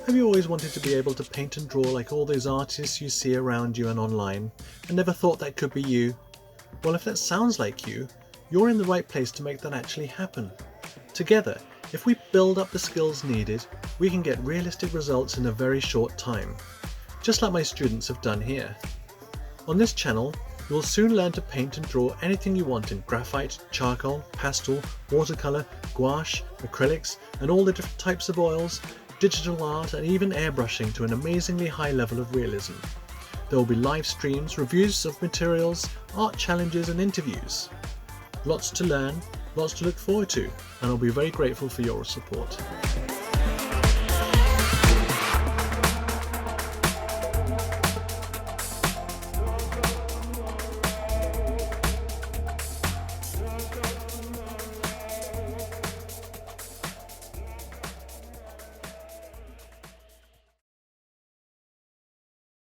Have you always wanted to be able to paint and draw like all those artists you see around you and online, and never thought that could be you? Well, if that sounds like you, you're in the right place to make that actually happen. Together, if we build up the skills needed, we can get realistic results in a very short time, just like my students have done here. On this channel, you'll soon learn to paint and draw anything you want in graphite, charcoal, pastel, watercolour, gouache, acrylics, and all the different types of oils, digital art, and even airbrushing to an amazingly high level of realism. There will be live streams, reviews of materials, art challenges and interviews. Lots to learn, lots to look forward to, and I'll be very grateful for your support.